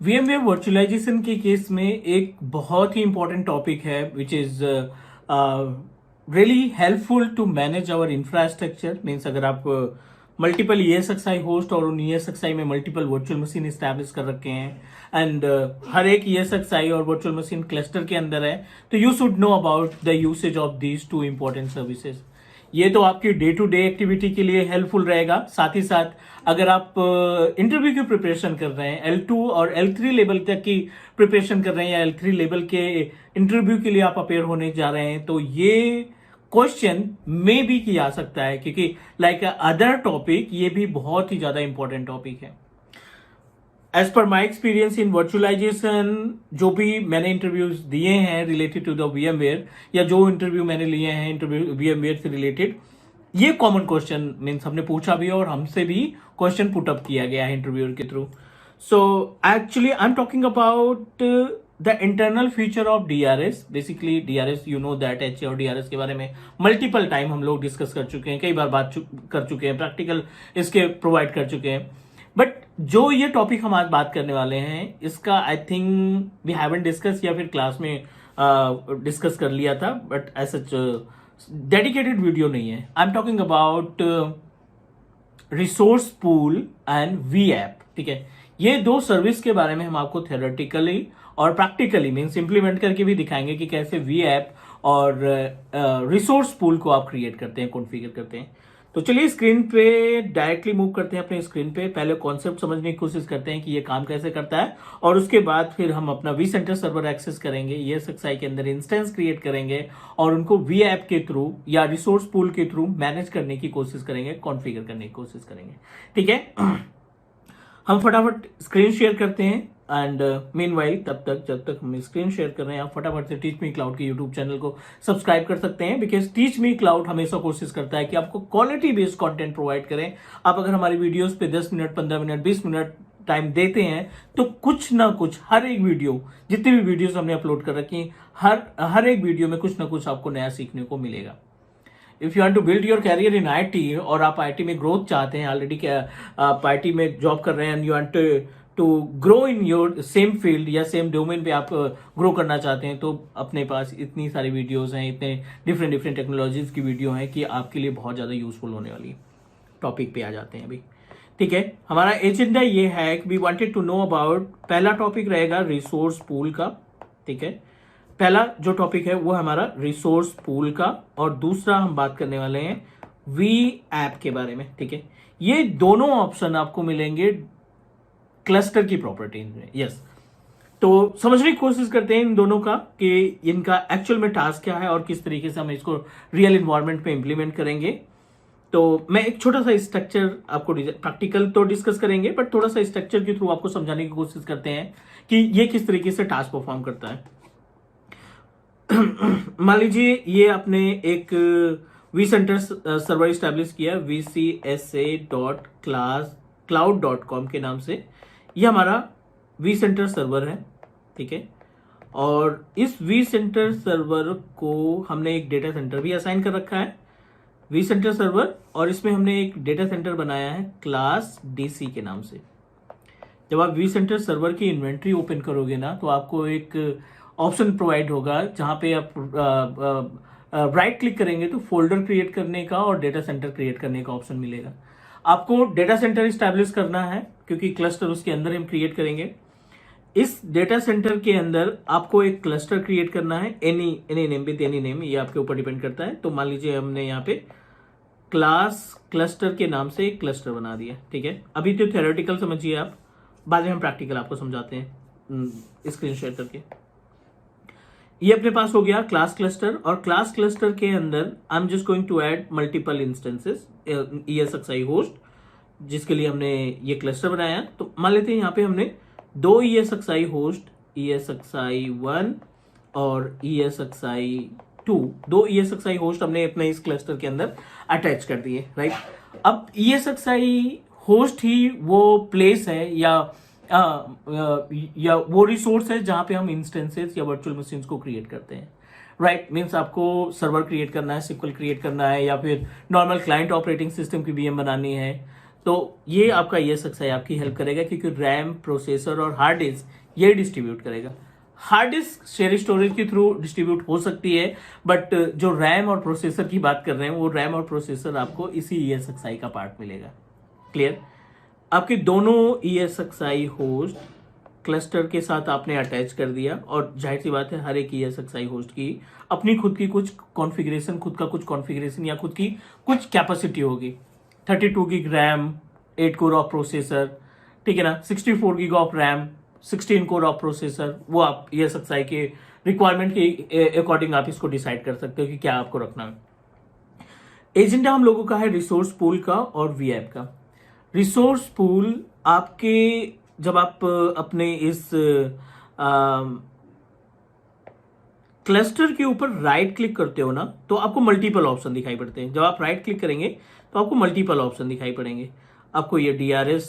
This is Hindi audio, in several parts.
VMware वर्चुअलाइजेशन के केस में एक बहुत ही इंपॉर्टेंट टॉपिक है which is really helpful to manage our infrastructure. Means अगर आप मल्टीपल ESXi होस्ट और उन ESXi में मल्टीपल वर्चुअल मशीन इस्टेब्लिश कर रखे हैं एंड हर एक ESXi और वर्चुअल मशीन क्लस्टर के अंदर है, तो you should know about the usage of these two important services. ये तो आपकी डे टू डे एक्टिविटी के लिए हेल्पफुल रहेगा। साथ ही साथ अगर आप इंटरव्यू की प्रिपरेशन कर रहे हैं, L2 और L3 लेवल तक की प्रिपरेशन कर रहे हैं या L3 लेवल के इंटरव्यू के लिए आप अपेयर होने जा रहे हैं, तो ये क्वेश्चन में भी किया जा सकता है, क्योंकि लाइक अदर टॉपिक ये भी बहुत ही ज्यादा इंपॉर्टेंट टॉपिक है। As per my experience in virtualisation, जो भी मैंने इंटरव्यूज दिए हैं रिलेटेड टू द VMware या जो इंटरव्यू मैंने लिए हैं इंटरव्यू VMware से रिलेटेड, ये कॉमन क्वेश्चन मीन्स हमने पूछा भी और हमसे भी क्वेश्चन पुट अप किया गया है इंटरव्यूअर के through. So actually I am talking about the internal feature of DRS। Basically DRS, you know that HA और DRS के बारे में मल्टीपल टाइम हम लोग डिस्कस कर चुके हैं, कई बार बात कर चुके हैं, प्रैक्टिकल इसके प्रोवाइड कर चुके हैं। बट जो ये टॉपिक हम आज बात करने वाले हैं इसका I think we haven't discuss या फिर क्लास में डिस्कस कर लिया था, but as such dedicated video नहीं है। I am talking about resource pool and VApp। ठीक है, ये दो सर्विस के बारे में हम आपको थ्योरेटिकली और प्रैक्टिकली मीन्स इंप्लीमेंट करके भी दिखाएंगे कि कैसे VApp और रिसोर्स पूल को आप क्रिएट करते हैं, कॉन्फ़िगर करते हैं। तो चलिए स्क्रीन पे डायरेक्टली मूव करते हैं अपने स्क्रीन पे। पहले कॉन्सेप्ट समझने की कोशिश करते हैं कि ये काम कैसे करता है, और उसके बाद फिर हम अपना vCenter सर्वर एक्सेस करेंगे, ESXi के अंदर इंस्टेंस क्रिएट करेंगे और उनको VApp के थ्रू या रिसोर्स पूल के थ्रू मैनेज करने की कोशिश करेंगे, कॉन्फ़िगर करने की कोशिश करेंगे। ठीक है, हम फटाफट स्क्रीन शेयर करते हैं एंड मीनवाइल जब तक हम स्क्रीन शेयर कर रहे हैं, आप फटाफट से टीच मी क्लाउड के यूट्यूब चैनल को सब्सक्राइब कर सकते हैं, बिकॉज टीच मी क्लाउड हमेशा कोशिश करता है कि आपको क्वालिटी बेस्ड कंटेंट प्रोवाइड करें। आप अगर हमारी वीडियोस पे 10 मिनट, 15 मिनट, 20 मिनट टाइम देते हैं तो कुछ ना कुछ हर एक वीडियो, जितनी भी वीडियोस हमने अपलोड कर रखी, हर एक वीडियो में कुछ ना कुछ आपको नया सीखने को मिलेगा। If you want to build your career in IT और आप IT में ग्रोथ चाहते हैं, ऑलरेडी क्या आप IT में जॉब कर रहे हैं and you want to grow in your same field या सेम डोमेन पे आप ग्रो करना चाहते हैं, तो अपने पास इतनी सारी वीडियोस हैं, इतने डिफरेंट टेक्नोलॉजीज की वीडियो हैं कि आपके लिए बहुत ज़्यादा यूजफुल होने वाली है। टॉपिक पे आ जाते हैं अभी। ठीक है, हमारा एजेंडा ये है कि we wanted to know about, पहला टॉपिक रहेगा रिसोर्स पूल का। ठीक है, पहला जो टॉपिक है वो हमारा रिसोर्स पूल का, और दूसरा हम बात करने वाले हैं VApp के बारे में। ठीक है, ये दोनों ऑप्शन आपको मिलेंगे क्लस्टर की प्रॉपर्टीज में। यस, तो समझने की कोशिश करते हैं इन दोनों का कि इनका एक्चुअल में टास्क क्या है और किस तरीके से हम इसको रियल इन्वायरमेंट पे इंप्लीमेंट करेंगे। तो मैं एक छोटा सा स्ट्रक्चर आपको, प्रैक्टिकल तो डिस्कस करेंगे बट थोड़ा सा स्ट्रक्चर के थ्रू आपको समझाने की कोशिश करते हैं कि ये किस तरीके से टास्क परफॉर्म करता है। मान लीजिए ये आपने एक vCenter सर्वर स्टैब्लिश किया vcsa.cloud.com के नाम से। ये हमारा vCenter सर्वर है। ठीक है, और इस vCenter सर्वर को हमने एक डेटा सेंटर भी असाइन कर रखा है, vCenter सर्वर, और इसमें हमने एक डेटा सेंटर बनाया है क्लास DC के नाम से। जब आप vCenter सर्वर की इन्वेंट्री ओपन करोगे ना, तो आपको एक ऑप्शन प्रोवाइड होगा जहां पे आप राइट क्लिक करेंगे तो फोल्डर क्रिएट करने का और डेटा सेंटर क्रिएट करने का ऑप्शन मिलेगा। आपको डेटा सेंटर स्टैब्लिश करना है क्योंकि क्लस्टर उसके अंदर हम क्रिएट करेंगे। इस डेटा सेंटर के अंदर आपको एक क्लस्टर क्रिएट करना है, any name with any name, ये आपके ऊपर डिपेंड करता है। तो मान लीजिए हमने यहाँ पे क्लास क्लस्टर के नाम से एक क्लस्टर बना दिया। ठीक है, अभी तो थ्योरेटिकल समझिए आप, बाद में हम प्रैक्टिकल आपको समझाते हैं स्क्रीन शेयर करके। ये अपने पास हो गया क्लास क्लस्टर, और क्लास क्लस्टर के अंदर I am just going to add multiple instances ESXi host, जिसके लिए हमने ये क्लस्टर बनाया। तो मान लेते हैं यहाँ पे हमने दो ESXi होस्ट, ESXi1 और ESXi2, दो ESXi होस्ट हमने अपने इस क्लस्टर के अंदर अटैच कर दिए। राइट, अब ESXi होस्ट ही वो प्लेस है या वो रिसोर्स है जहां पे हम इंस्टेंसेस या वर्चुअल मशीन्स को क्रिएट करते हैं। राइट, मीन्स आपको सर्वर क्रिएट करना है, SQL क्रिएट करना है, या फिर नॉर्मल क्लाइंट ऑपरेटिंग सिस्टम की VM बनानी है, तो ये आपका ESXi आपकी हेल्प करेगा, क्योंकि रैम, प्रोसेसर और हार्ड डिस्क ये डिस्ट्रीब्यूट करेगा। हार्ड डिस्क शेयर स्टोरेज के थ्रू डिस्ट्रीब्यूट हो सकती है, बट जो रैम और प्रोसेसर की बात कर रहे हैं वो रैम और प्रोसेसर आपको इसी ESXi का पार्ट मिलेगा। क्लियर? आपके दोनों ESXi होस्ट क्लस्टर के साथ आपने अटैच कर दिया, और जाहिर सी बात है हर एक ESXi होस्ट की अपनी खुद की कुछ कॉन्फ़िगरेशन, खुद का कुछ कॉन्फ़िगरेशन या खुद की कुछ कैपेसिटी होगी। 32 GB RAM, 8 core of processor, ठीक है ना, 64 GB of RAM, 16 core of processor, वो आप ESXi के रिक्वायरमेंट के अकॉर्डिंग आप इसको डिसाइड कर सकते हो कि क्या आपको रखना है। एजेंडा हम लोगों का है रिसोर्स पूल का और वीऐप का। रिसोर्स पूल आपके, जब आप अपने इस क्लस्टर के ऊपर राइट क्लिक करते हो ना, तो आपको मल्टीपल ऑप्शन दिखाई पड़ते हैं। जब आप राइट क्लिक करेंगे तो आपको मल्टीपल ऑप्शन दिखाई पड़ेंगे। आपको ये DRS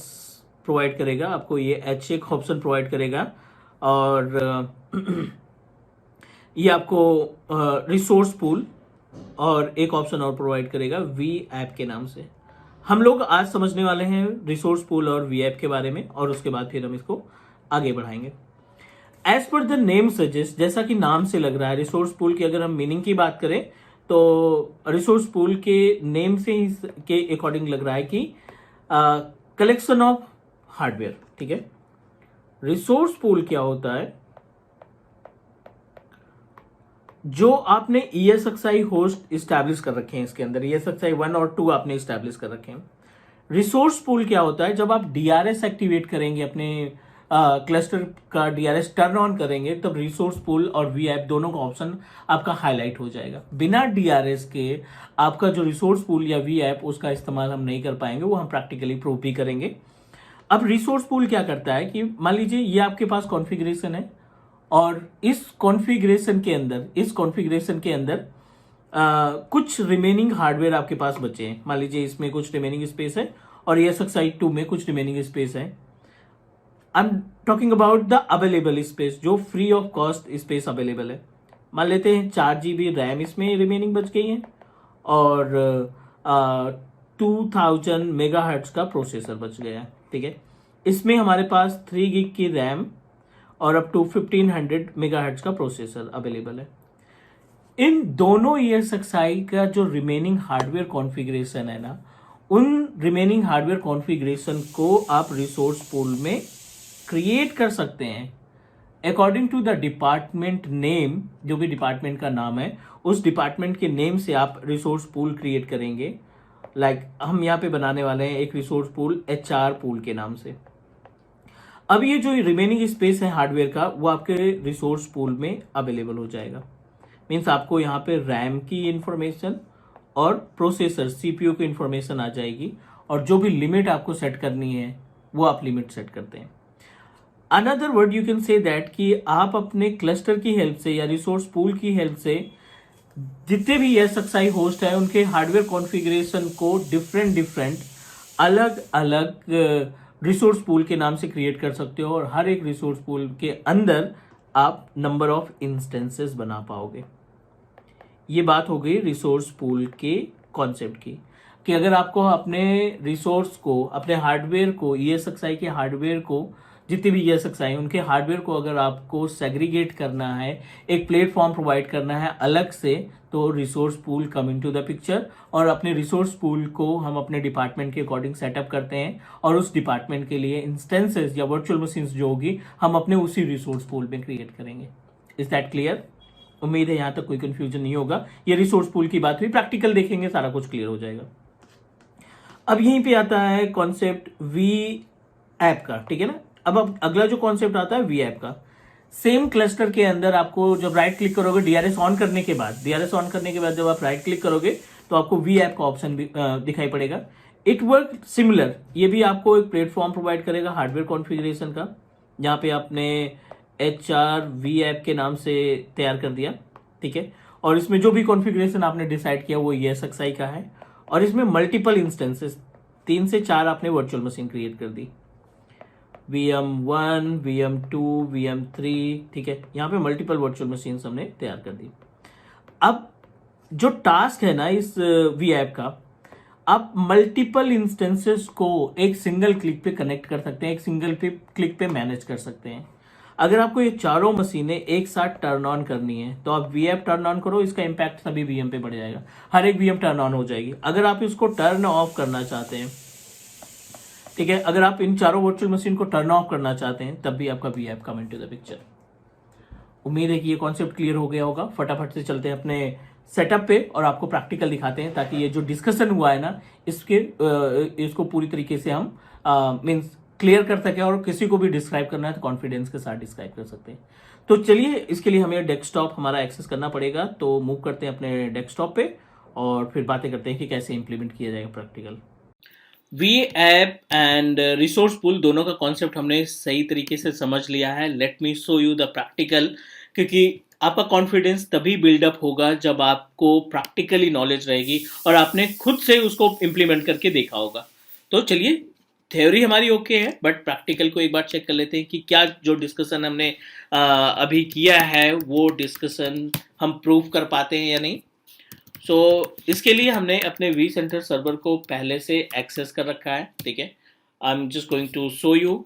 प्रोवाइड करेगा, आपको ये H1 ऑप्शन प्रोवाइड करेगा, और ये आपको रिसोर्स पूल और एक ऑप्शन और प्रोवाइड करेगा वीऐप के नाम से। हम लोग आज समझने वाले हैं रिसोर्स पूल और वीऐप के बारे में, और उसके बाद फिर हम इसको आगे बढ़ाएंगे। As per the name suggest, जैसा कि नाम से लग रहा है, रिसोर्स पूल की अगर हम मीनिंग की बात करें तो रिसोर्स पूल के नेम से ही के अकॉर्डिंग लग रहा है कि कलेक्शन ऑफ हार्डवेयर। ठीक है, रिसोर्स पूल क्या होता है? जो आपने ESXi होस्ट इस्टेब्लिश कर रखे हैं, इसके अंदर ESXi 1 और 2 आपने इस्टेब्लिश कर रखे हैं। रिसोर्स पूल क्या होता है? जब आप DRS एक्टिवेट करेंगे, अपने क्लस्टर का DRS टर्न ऑन करेंगे, तब रिसोर्स पूल और वीऐप दोनों का ऑप्शन आपका हाईलाइट हो जाएगा। बिना DRS के आपका जो रिसोर्स पूल या वीऐप, उसका इस्तेमाल हम नहीं कर पाएंगे, वो हम प्रैक्टिकली प्रूव भी करेंगे। अब रिसोर्स पूल क्या करता है कि मान लीजिए ये आपके पास कॉन्फ़िगरेशन है, और इस कॉन्फ़िगरेशन के अंदर कुछ रिमेनिंग हार्डवेयर आपके पास बचे हैं। मान लीजिए इसमें कुछ रिमेनिंग स्पेस है और ESXi 2 में कुछ रिमेनिंग स्पेस है। I am talking about the available space, जो free of cost space available है। मान लेते हैं 4 GB रैम इसमें रिमेनिंग बच गई है, और 2000 मेगाहर्ट्ज का प्रोसेसर बच गया है। ठीक है, इसमें हमारे पास 3 GB की रैम और अप टू 1500 मेगाहर्ट्ज का प्रोसेसर अवेलेबल है। इन दोनों ESXi का जो रिमेनिंग हार्डवेयर कॉन्फ़िगरेशन है ना, उन रिमेनिंग हार्डवेयर कॉन्फ़िगरेशन को आप रिसोर्स पूल में क्रिएट कर सकते हैं according to the department name. जो भी डिपार्टमेंट का नाम है, उस डिपार्टमेंट के नेम से आप रिसोर्स पूल क्रिएट करेंगे। लाइक हम यहाँ पे बनाने वाले हैं एक रिसोर्स पूल HR पूल के नाम से। अब ये जो रिमेनिंग स्पेस है हार्डवेयर का, वो आपके रिसोर्स पूल में अवेलेबल हो जाएगा। मीन्स आपको यहाँ पे रैम की इंफॉर्मेशन और प्रोसेसर CPU की इंफॉर्मेशन आ जाएगी, और जो भी लिमिट आपको सेट करनी है वो आप लिमिट सेट करते हैं। Another word you can say that कि आप अपने क्लस्टर की हेल्प से या रिसोर्स पूल की हेल्प से जितने भी ESXi होस्ट है, उनके हार्डवेयर कॉन्फ़िगरेशन को डिफरेंट अलग अलग रिसोर्स पूल के नाम से क्रिएट कर सकते हो, और हर एक रिसोर्स पूल के अंदर आप नंबर ऑफ इंस्टेंसेस बना पाओगे। ये बात हो गई रिसोर्स पूल के कॉन्सेप्ट की, कि अगर आपको अपने रिसोर्स को, अपने हार्डवेयर को, ESXi के हार्डवेयर को, जितने भी ESXi उनके हार्डवेयर को अगर आपको सेग्रीगेट करना है, एक प्लेटफॉर्म प्रोवाइड करना है अलग से, तो resource pool come into the picture. और अपने रिसोर्स पूल को हम अपने डिपार्टमेंट के अकॉर्डिंग सेटअप करते हैं, और उस डिपार्टमेंट के लिए इंस्टेंसेस या वर्चुअल मशीन्स जो होगी, हम अपने उसी रिसोर्स पूल में क्रिएट करेंगे। Is that clear? उम्मीद है यहाँ तक कोई कंफ्यूजन नहीं होगा। ये रिसोर्स पूल की बात हुई, प्रैक्टिकल देखेंगे सारा कुछ क्लियर हो जाएगा। अब यहीं पे आता है कॉन्सेप्ट वीऐप का। ठीक है ना, अब अगला जो कॉन्सेप्ट आता है वीऐप का। सेम क्लस्टर के अंदर आपको जब राइट क्लिक करोगे, DRS ऑन करने के बाद जब आप राइट क्लिक करोगे तो आपको वीऐप का ऑप्शन दिखाई पड़ेगा। इट वर्क सिमिलर, ये भी आपको एक प्लेटफॉर्म प्रोवाइड करेगा हार्डवेयर कॉन्फ़िगरेशन का। यहाँ पे आपने HR वीऐप के नाम से तैयार कर दिया। ठीक है, और इसमें जो भी कॉन्फ़िगरेशन आपने डिसाइड किया वो ESXi का है, और इसमें मल्टीपल इंस्टेंसेस 3 से 4 आपने वर्चुअल मशीन क्रिएट कर दी, VM1, VM2, VM3। ठीक है, यहाँ पे मल्टीपल वर्चुअल मशीन हमने तैयार कर दी। अब जो टास्क है ना इस वीऐप का, आप मल्टीपल इंस्टेंसेस को एक सिंगल क्लिक पे कनेक्ट कर सकते हैं, एक सिंगल क्लिक पे मैनेज कर सकते हैं। अगर आपको ये चारों मशीनें एक साथ टर्न ऑन करनी है तो आप वी ऐप टर्न ऑन करो, इसका इम्पैक्ट सभी वीएम पे बढ़ जाएगा, हर एक वीएम टर्न ऑन हो जाएगी। अगर आप इसको टर्न ऑफ करना चाहते हैं, ठीक है, अगर आप इन चारों वर्चुअल मशीन को टर्न ऑफ करना चाहते हैं तब भी आपका vApp come into the picture. उम्मीद है कि ये कॉन्सेप्ट क्लियर हो गया होगा। फटाफट से चलते हैं अपने सेटअप पे और आपको प्रैक्टिकल दिखाते हैं, ताकि ये जो डिस्कशन हुआ है ना इसको पूरी तरीके से हम मीन्स क्लियर कर सके, और किसी को भी डिस्क्राइब करना है तो कॉन्फिडेंस के साथ डिस्क्राइब कर सकते हैं। तो चलिए, इसके लिए हमें डेस्कटॉप हमारा एक्सेस करना पड़ेगा, तो मूव करते हैं अपने डेस्कटॉप पे और फिर बातें करते हैं कि कैसे इंप्लीमेंट किया जाएगा practical. We app and resource pool दोनों का कॉन्सेप्ट हमने सही तरीके से समझ लिया है। Let me show you the practical, क्योंकि आपका कॉन्फिडेंस तभी बिल्डअप होगा जब आपको प्रैक्टिकली नॉलेज रहेगी और आपने खुद से उसको इम्प्लीमेंट करके देखा होगा। तो चलिए, थ्योरी हमारी ओके है, बट प्रैक्टिकल को एक बार चेक कर लेते हैं कि क्या जो डिस्कशन हमने अभी किया है वो डिस्कशन हम प्रूव कर पाते हैं या नहीं। सो इसके लिए हमने अपने वी सेंटर सर्वर को पहले से एक्सेस कर रखा है, ठीक है। I am just going to show you.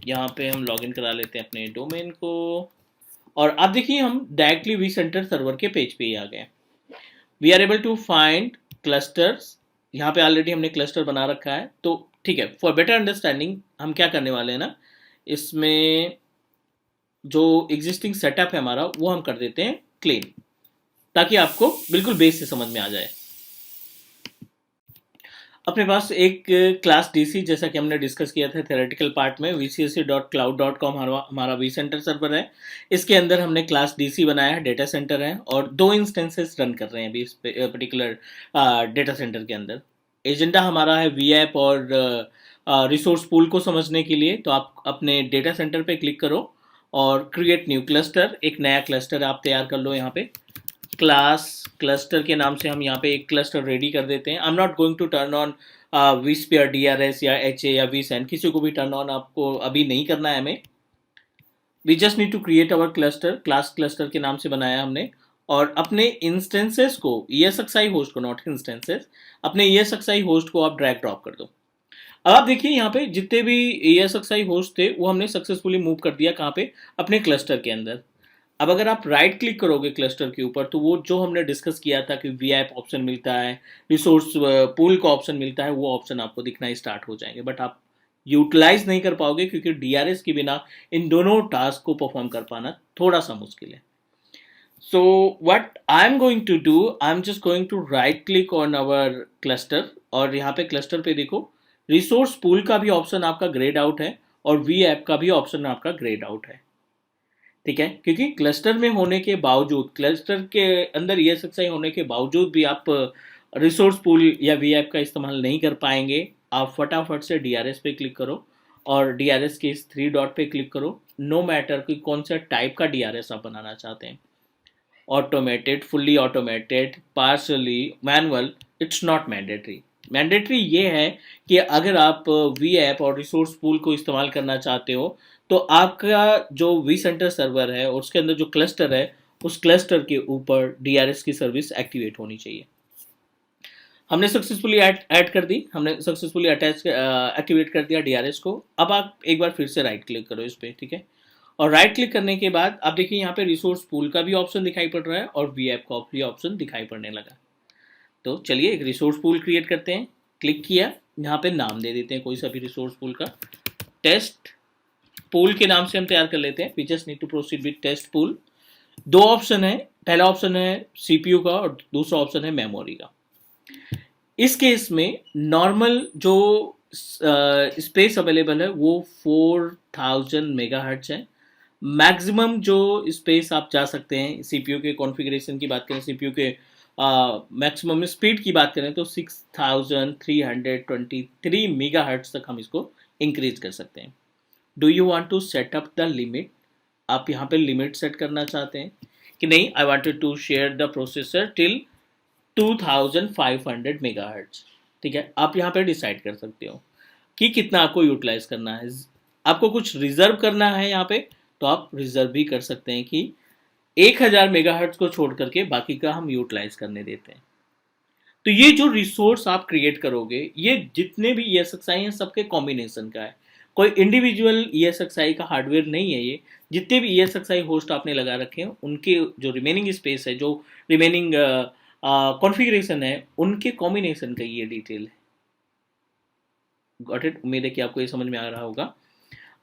यहाँ पे हम लॉगिन करा लेते हैं अपने डोमेन को, और आप देखिए हम डायरेक्टली वी सेंटर सर्वर के पेज पे ही आ गए। We are able to find clusters, यहाँ पे ऑलरेडी हमने क्लस्टर बना रखा है, तो ठीक है। फॉर बेटर अंडरस्टैंडिंग हम क्या करने वाले हैं ना, इसमें जो एग्जिस्टिंग सेटअप है हमारा वो हम कर देते हैं क्लीन, ताकि आपको बिल्कुल बेस से समझ में आ जाए। अपने पास एक क्लास डीसी, जैसा कि हमने डिस्कस किया था थ्योरेटिकल पार्ट में, vcse.cloud.com हमारा वी सेंटर सर्वर है। इसके अंदर हमने क्लास डीसी बनाया है, डेटा सेंटर है, और 2 इंस्टेंसेस रन कर रहे हैं अभी इस पर्टिकुलर डेटा सेंटर के अंदर। एजेंडा हमारा है वी ऐप और रिसोर्स पूल को समझने के लिए। तो आप अपने डेटा सेंटर पे क्लिक करो और क्रिएट न्यू क्लस्टर, एक नया क्लस्टर आप तैयार कर लो। यहाँ पे क्लास क्लस्टर के नाम से हम यहाँ पे एक क्लस्टर रेडी कर देते हैं। I am not going to turn on vSphere DRS या HA या vSAN, किसी को भी टर्न ऑन आपको अभी नहीं करना है हमें। We just need to create our cluster, class cluster के नाम से बनाया हमने, और अपने इंस्टेंसेस को, ESXi होस्ट को, नॉट इंस्टेंसेस, अपने ESXi होस्ट को आप ड्रैग ड्रॉप कर दो। अब आप देखिए यहाँ पे जितने भी ESXi होस्ट थे वो हमने सक्सेसफुली मूव कर दिया, कहाँ पे, अपने क्लस्टर के अंदर। अब अगर आप राइट क्लिक करोगे क्लस्टर के ऊपर, तो वो जो हमने डिस्कस किया था कि वी ऐप ऑप्शन मिलता है, रिसोर्स पूल का ऑप्शन मिलता है, वो ऑप्शन आपको दिखना स्टार्ट हो जाएंगे, बट आप यूटिलाइज नहीं कर पाओगे, क्योंकि DRS के बिना इन दोनों टास्क को परफॉर्म कर पाना थोड़ा सा मुश्किल है। So what I am going to do, I am just going to right click on our cluster, और यहाँ पे क्लस्टर पे देखो रिसोर्स पूल का भी ऑप्शन आपका ग्रेड आउट है और वी ऐप का भी ऑप्शन आपका ग्रेड आउट है, ठीक है। क्योंकि क्लस्टर में होने के बावजूद, क्लस्टर के अंदर ESXi होने के बावजूद भी आप रिसोर्स पूल या वी ऐप का इस्तेमाल नहीं कर पाएंगे। आप फटाफट से DRS पे क्लिक करो और DRS के इस 3 डॉट पे क्लिक करो। नो मैटर कि कौन सा टाइप का DRS आप बनाना चाहते हैं, automated, fully automated, partially manual, it's not mandatory. Mandatory ये है कि अगर आप वी ऐप और रिसोर्स पूल को इस्तेमाल करना चाहते हो तो आपका जो वी सेंटर सर्वर है और उसके अंदर जो क्लस्टर है, उस क्लस्टर के ऊपर DRS की सर्विस एक्टिवेट होनी चाहिए। हमने सक्सेसफुली ऐड कर दी, हमने सक्सेसफुली अटैच एक्टिवेट कर दिया DRS को। अब आप एक बार फिर से राइट क्लिक करो इस पर, ठीक है। और राइट क्लिक करने के बाद आप देखिए यहाँ पे रिसोर्स पूल का भी ऑप्शन दिखाई पड़ रहा है और वी ऐप का भी ऑप्शन दिखाई पड़ने लगा। तो चलिए एक रिसोर्स पूल क्रिएट करते हैं। क्लिक किया, यहाँ पे नाम दे देते हैं कोई सा भी रिसोर्स पूल का, टेस्ट पूल के नाम से हम तैयार कर लेते हैं। We just need to proceed with test pool. 2 option है, पहला ऑप्शन है CPU का और दूसरा ऑप्शन है मेमोरी का। इस केस में नॉर्मल जो स्पेस अवेलेबल है वो 4000 मेगाहर्ट्ज है। मैक्सिमम जो स्पेस आप जा सकते हैं, CPU के कॉन्फ़िगरेशन की बात करें, CPU के मैक्सिमम स्पीड की बात करें तो 6323 मेगाहर्ट्ज तक हम इसको इंक्रीज कर सकते हैं। Do you want to set up the limit? आप यहाँ पे लिमिट सेट करना चाहते हैं कि नहीं, I wanted to share the processor till 2500 megahertz, ठीक है। आप यहाँ पे डिसाइड कर सकते हो कि कितना आपको यूटिलाइज करना है। आपको कुछ रिजर्व करना है यहाँ पे, तो आप रिजर्व भी कर सकते हैं कि 1000 मेगाहर्ट्ज को छोड़ करके बाकी का हम यूटिलाइज करने देते हैं। तो ये जो रिसोर्स आप क्रिएट करोगे, ये जितने भी ESXi हैं सबके कॉम्बिनेशन का है, कोई इंडिविजुअल ESXi का हार्डवेयर नहीं है ये। जितने भी ESXi होस्ट आपने लगा रखे हैं उनके जो रिमेनिंग स्पेस है, जो रिमेनिंग कॉन्फ़िगरेशन है, उनके कॉम्बिनेशन का ये डिटेल है। Got it? उम्मीद है कि आपको ये समझ में आ रहा होगा।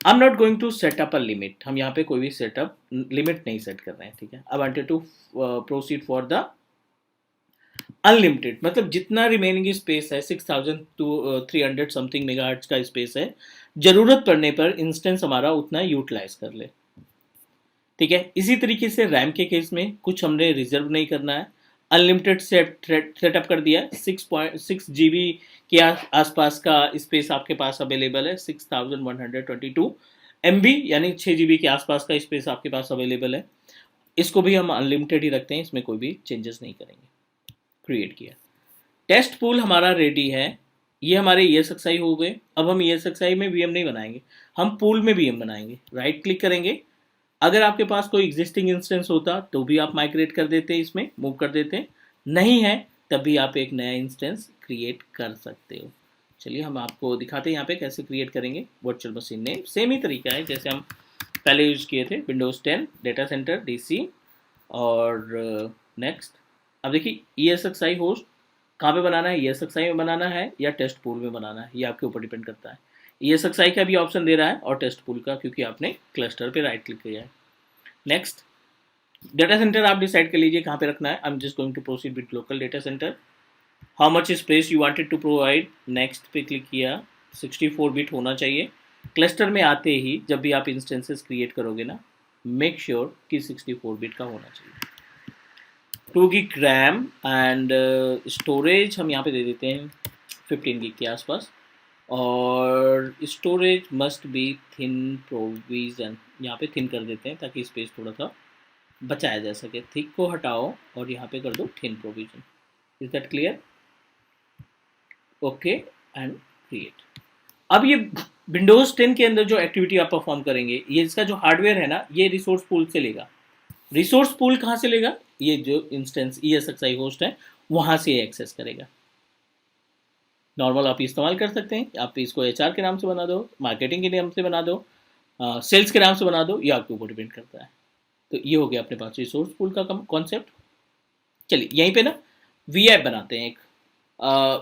I am not going to set up a limit, हम यहाँ पे कोई भी सेटअप लिमिट नहीं सेट कर रहे हैं, ठीक है। I wanted to proceed for the unlimited, मतलब जितना रिमेनिंग स्पेस है 6300 समथिंग मेगाहर्ट्ज का स्पेस है, जरूरत पड़ने पर इंस्टेंस हमारा उतना यूटिलाइज कर ले, ठीक है। इसी तरीके से रैम के केस में कुछ हमने रिजर्व नहीं करना है, अनलिमिटेड सेटअप कर दिया। 6.6 GB के आसपास का स्पेस आपके पास अवेलेबल है, 6122 MB यानी 6 GB के आसपास का स्पेस आपके पास अवेलेबल है। इसको भी हम अनलिमिटेड ही रखते हैं, इसमें कोई भी चेंजेस नहीं करेंगे। क्रिएट किया, टेस्ट पूल हमारा रेडी है। ये हमारे ESXi हो गए। अब हम ESXi में VM नहीं बनाएंगे, हम पूल में VM बनाएंगे। राइट क्लिक करेंगे, अगर आपके पास कोई एग्जिस्टिंग इंस्टेंस होता तो भी आप माइग्रेट कर देते, इसमें मूव कर देते, नहीं है तब भी आप एक नया इंस्टेंस क्रिएट कर सकते हो। चलिए हम आपको दिखाते हैं यहाँ पे कैसे क्रिएट करेंगे वर्चुअल मशीन नेम। सेम ही तरीका है जैसे हम पहले यूज किए थे, विंडोज 10 डेटा सेंटर DC और नेक्स्ट। अब देखिए ESXi होस्ट कहाँ पे बनाना है, ESXi में बनाना है या टेस्ट पूल में बनाना है, ये आपके ऊपर डिपेंड करता है। ESXi का भी ऑप्शन दे रहा है और टेस्ट पूल का, क्योंकि आपने क्लस्टर पे राइट क्लिक किया है। नेक्स्ट, डेटा सेंटर आप डिसाइड कर लीजिए कहाँ पे रखना है। I am just going to proceed with local data center. How much space you wanted to provide, next पे क्लिक किया। 64 बिट होना चाहिए। क्लस्टर में आते ही जब भी आप इंस्टेंसेस क्रिएट करोगे ना, मेक श्योर कि 64 बिट का होना चाहिए। 2 GB रैम एंड स्टोरेज हम यहाँ पे दे देते हैं 15 GB के आसपास, और storage must be thin provision, यहाँ पे थिन कर देते हैं ताकि स्पेस थोड़ा सा बचाया जा सके। थिक को हटाओ और यहाँ पे कर दो thin provision. Is that clear? Okay and create. अब ये विंडोज 10 के अंदर जो एक्टिविटी आप परफॉर्म करेंगे, ये इसका जो हार्डवेयर है ना, ये रिसोर्स पूल से लेगा। रिसोर्स पूल कहाँ से लेगा? ये जो इंस्टेंस ESXi होस्ट है वहां से एक्सेस करेगा। नॉर्मल आप इस्तेमाल कर सकते हैं, आप इसको HR के नाम से बना दो, मार्केटिंग के नाम से बना दो, सेल्स के नाम से बना दो, ये आपके ऊपर डिपेंड करता है। तो ये हो गया अपने पास रिसोर्स पूल का कॉन्सेप्ट। चलिए यहीं पे ना VApp बनाते हैं एक।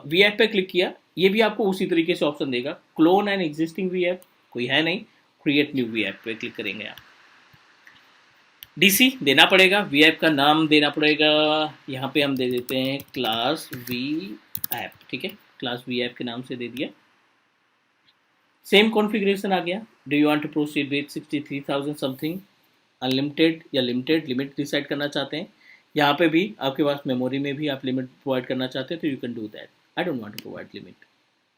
VApp पे क्लिक किया, ये भी आपको उसी तरीके से ऑप्शन देगा, क्लोन एंड एग्जिस्टिंग VApp, कोई है नहीं, क्रिएट न्यू VApp पे क्लिक करेंगे आप। DC देना पड़ेगा, VApp का नाम देना पड़ेगा, यहाँ पे हम दे देते हैं क्लास VApp, ठीक है, क्लास VApp के नाम से दे दिया। सेम कॉन्फ़िगरेशन आ गया। Do you want to proceed with 63,000 something, unlimited या लिमिटेड, लिमिट डिसाइड करना चाहते हैं। यहाँ पे भी आपके पास मेमोरी में भी आप लिमिट प्रोवाइड करना चाहते हैं तो you can do that. I don't want to provide limit.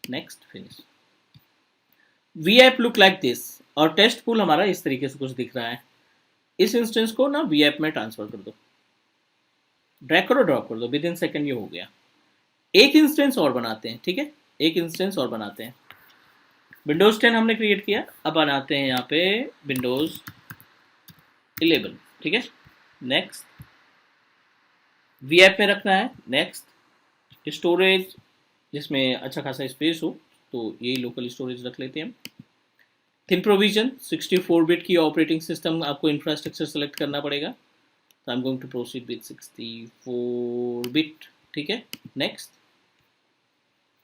Next, finish. VApp look like this, और टेस्ट पूल हमारा इस तरीके से कुछ दिख रहा है। इस इंस्टेंस को ना VApp में ट्रांसफर कर दो, ड्रैग करो, ड्रॉप कर दो, विद इन सेकेंड ये हो गया। एक इंस्टेंस और बनाते हैं, ठीक है, एक इंस्टेंस और बनाते हैं। विंडोज 10 हमने क्रिएट किया, अब बनाते हैं यहाँ पे विंडोज 11, ठीक है। नेक्स्ट, VApp में रखना है। नेक्स्ट, स्टोरेज जिसमें अच्छा खासा स्पेस हो, तो यही लोकल स्टोरेज रख लेते हैं हम। थिन प्रोविजन, 64 बिट की ऑपरेटिंग सिस्टम आपको इंफ्रास्ट्रक्चर सेलेक्ट करना पड़ेगा, तो I am going to proceed with 64 bit, ठीक है। Next,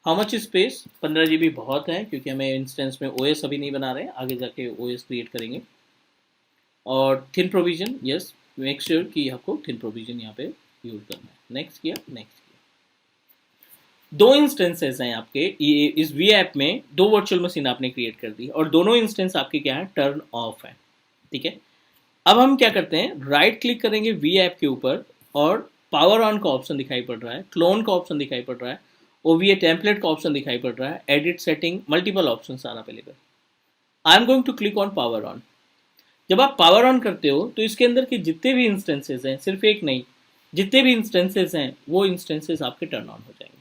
how much space, 15 GB बहुत है, क्योंकि हमें इंस्टेंस में OS अभी नहीं बना रहे हैं, आगे जाके OS क्रिएट करेंगे। और thin provision, yes, make sure कि आपको थिन प्रोविजन यहाँ पे यूज करना है। नेक्स्ट किया, नेक्स्ट किया। दो इंस्टेंसेस हैं आपके इस VApp में, दो वर्चुअल मशीन आपने क्रिएट कर दी, और दोनों इंस्टेंस आपके क्या है, टर्न ऑफ है, ठीक है। अब हम क्या करते हैं, राइट क्लिक करेंगे VApp के ऊपर, और पावर ऑन का ऑप्शन दिखाई पड़ रहा है, क्लोन का ऑप्शन दिखाई पड़ रहा है, OVA टेम्पलेट का ऑप्शन दिखाई पड़ रहा है, edit setting, multiple option are available. I am going to click on power on. जब आप पावर ऑन करते हो तो इसके अंदर के जितने भी इंस्टेंसेस हैं, सिर्फ एक नहीं, जितने भी इंस्टेंसेस हैं वो इंस्टेंसेस आपके टर्न ऑन हो जाएंगे।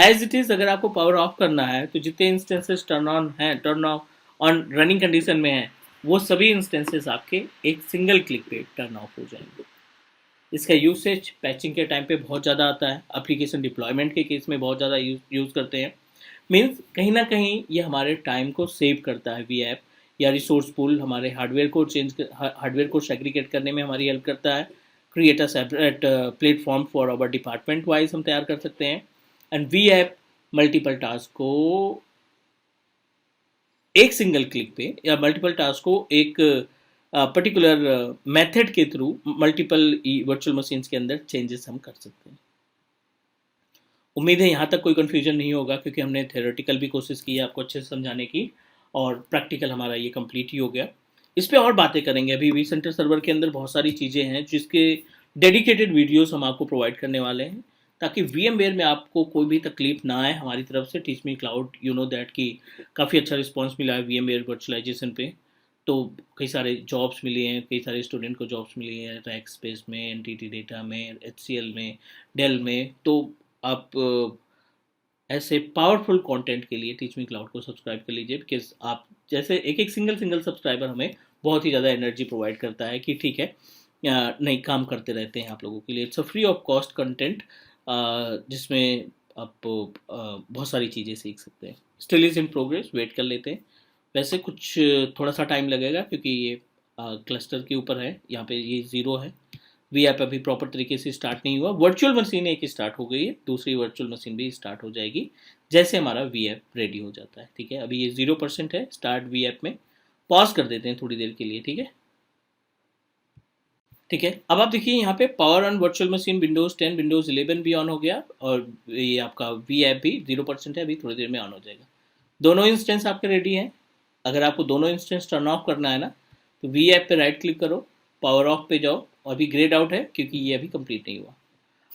एज इट इज, अगर आपको पावर ऑफ करना है तो जितने इंस्टेंसेस टर्न ऑन हैं, टर्न ऑन रनिंग कंडीशन में हैं, वो सभी इंस्टेंसेस आपके एक सिंगल क्लिक पे टर्न ऑफ हो जाएंगे। इसका यूसेज पैचिंग के टाइम पे बहुत ज़्यादा आता है, एप्लीकेशन डिप्लॉयमेंट के केस में बहुत ज़्यादा यूज़ करते हैं। मीन्स कहीं ना कहीं ये हमारे टाइम को सेव करता है वी ऐप, या रिसोर्स पूल हमारे हार्डवेयर को सेग्रीगेट करने में हमारी हेल्प करता है। Create a separate platform for our department wise हम तैयार कर सकते हैं। And V app multiple task को एक सिंगल क्लिक पे, या मल्टीपल टास्क को एक पर्टिकुलर मेथड के थ्रू मल्टीपल वर्चुअल मशीन्स के अंदर चेंजेस हम कर सकते हैं। उम्मीद है यहाँ तक कोई कन्फ्यूजन नहीं होगा, क्योंकि हमने थ्योरेटिकल भी कोशिश की है आपको अच्छे से समझाने की, और प्रैक्टिकल हमारा ये कंप्लीट ही हो गया। इस पे और बातें करेंगे। अभी वी सेंटर सर्वर के अंदर बहुत सारी चीज़ें हैं जिसके डेडिकेटेड वीडियोस हम आपको प्रोवाइड करने वाले हैं, ताकि VMware में आपको कोई भी तकलीफ ना आए। हमारी तरफ से teach me cloud, you know that कि काफ़ी अच्छा रिस्पॉन्स मिला है VMware वर्चुअलाइजेशन पे। तो कई सारे जॉब्स मिली हैं, कई सारे स्टूडेंट को जॉब्स मिली हैं रैक स्पेस में, एनटीटी डेटा में, HCL में, डेल में। तो आप ऐसे पावरफुल कंटेंट के लिए टीच मी क्लाउड को सब्सक्राइब कर लीजिए, बिकॉज आप जैसे एक एक सिंगल सब्सक्राइबर हमें बहुत ही ज़्यादा एनर्जी प्रोवाइड करता है कि ठीक है नई काम करते रहते हैं आप लोगों के लिए। It's a free of cost content, जिसमें आप बहुत सारी चीज़ें सीख सकते हैं। Still is in progress, wait कर लेते हैं। वैसे कुछ थोड़ा सा टाइम लगेगा, क्योंकि ये क्लस्टर के ऊपर है, यहाँ पे ये 0 है। वी ऐप अभी प्रॉपर तरीके से स्टार्ट नहीं हुआ। वर्चुअल मशीन एक स्टार्ट हो गई है, दूसरी वर्चुअल मशीन भी स्टार्ट हो जाएगी जैसे हमारा वी ऐप रेडी हो जाता है। ठीक है, अभी ये 0% है स्टार्ट वी ऐप में। पॉज कर देते हैं थोड़ी देर के लिए। ठीक है, ठीक है। अब आप देखिए यहाँ पे power on virtual machine Windows 10 Windows 11 भी ऑन हो गया, और ये आपका वी ऐप भी 0% है, अभी थोड़ी देर में ऑन हो जाएगा। दोनों इंस्टेंस आपके रेडी हैं। अगर आपको दोनों इंस्टेंस टर्न ऑफ करना है ना, तो वी ऐप पे राइट क्लिक करो, पावर ऑफ पे जाओ। और अभी ग्रेड आउट है क्योंकि ये अभी कंप्लीट नहीं हुआ।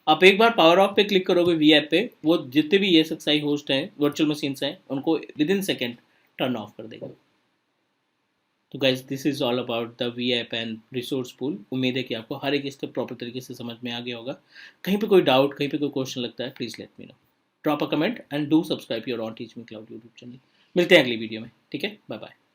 आप एक बार पावर ऑफ पे क्लिक करोगे वी ऐप पे, वो जितने भी ESXi होस्ट हैं, वर्चुअल मशीन्स हैं, उनको within second turn off कर देगा। तो guys this is all about the V app and resource pool. उम्मीद है कि आपको हर एक स्टेप प्रॉपर तरीके से समझ में आ गया होगा। कहीं पे कोई डाउट, कहीं पे कोई क्वेश्चन लगता है, please let me know. Drop a comment and do subscribe your on teach me cloud YouTube channel. मिलते हैं अगली वीडियो में। ठीक है, बाय बाय।